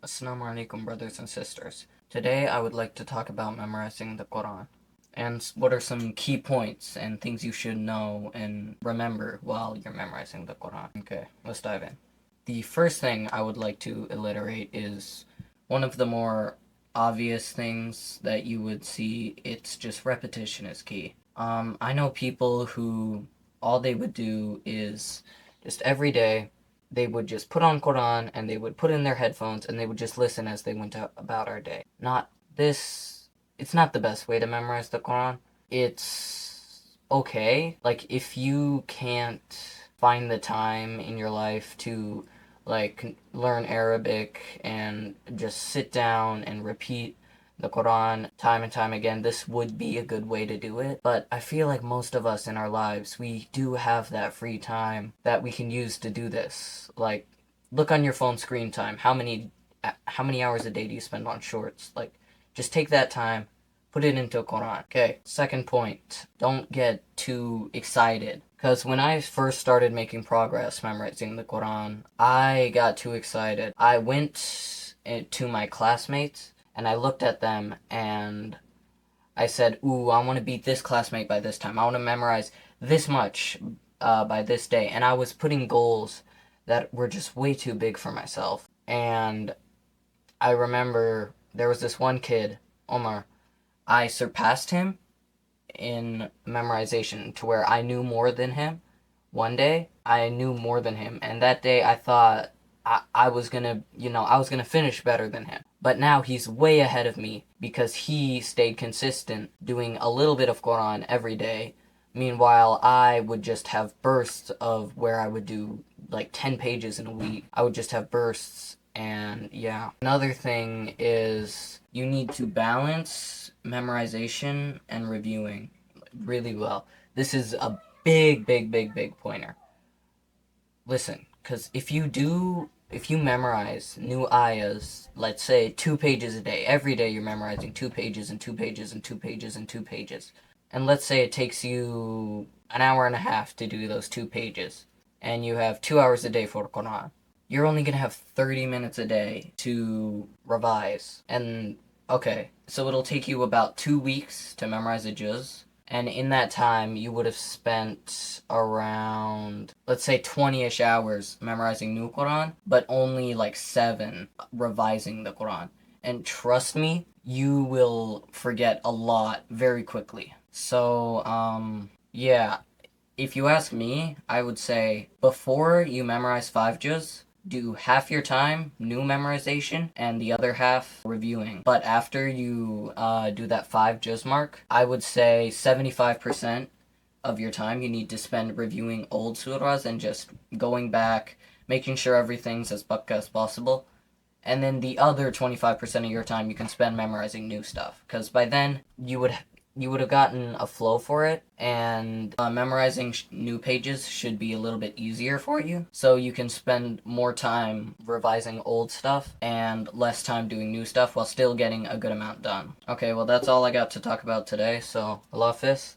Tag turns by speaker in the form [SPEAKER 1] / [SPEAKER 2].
[SPEAKER 1] Assalamu alaikum, brothers and sisters. Today I would like to talk about memorizing the Qur'an and what are some key points and things you should know and remember while you're memorizing the Qur'an. Okay, let's dive in. The first thing I would like to alliterate is one of the more obvious things that you would see. It's just repetition is key. I know people who all they would do is just every day they would just put on Quran and they would put in their headphones and they would just listen as they went about our day. Not this, it's not the best way to memorize the Quran. It's okay. Like, if you can't find the time in your life to, like, learn Arabic and just sit down and repeat the Quran time and time again, this would be a good way to do it. But I feel like most of us in our lives, we do have that free time that we can use to do this. Like, look on your phone screen time. How many hours a day do you spend on shorts? Like, just take that time, put it into Quran. Okay, second point. Don't get too excited. Because when I first started making progress memorizing the Quran, I got too excited. I went to my classmates and I looked at them and I said, ooh, I want to beat this classmate by this time. I want to memorize this much by this day. And I was putting goals that were just way too big for myself. And I remember there was this one kid, Omar. I surpassed him in memorization to where I knew more than him. One day, I knew more than him. And that day, I thought I was gonna, I was gonna finish better than him. But now he's way ahead of me because he stayed consistent doing a little bit of Quran every day. Meanwhile, I would just have bursts of where I would do like 10 pages in a week. I would just have bursts, and yeah. Another thing is you need to balance memorization and reviewing really well. This is a big pointer. Listen, because if you memorize new ayahs, let's say 2 pages a day, every day you're memorizing 2 pages and 2 pages and 2 pages and 2 pages. And let's say it takes you an hour and a half to do those 2 pages, and you have 2 hours a day for Quran. You're only gonna have 30 minutes a day to revise. And okay, so it'll take you about 2 weeks to memorize a juz. And in that time, you would have spent around, let's say, 20-ish hours memorizing new Quran, but only like 7 revising the Quran. And trust me, you will forget a lot very quickly. So, yeah, if you ask me, I would say before you memorize 5 juz, do half your time new memorization and the other half reviewing. But after you do that 5 juz mark, I would say 75% of your time you need to spend reviewing old surahs and just going back, making sure everything's as bakka as possible. And then the other 25% of your time you can spend memorizing new stuff. Because by then you would have gotten a flow for it, and memorizing new pages should be a little bit easier for you, so you can spend more time revising old stuff and less time doing new stuff while still getting a good amount done. Okay, well, that's all I got to talk about today, so Allah Hafiz.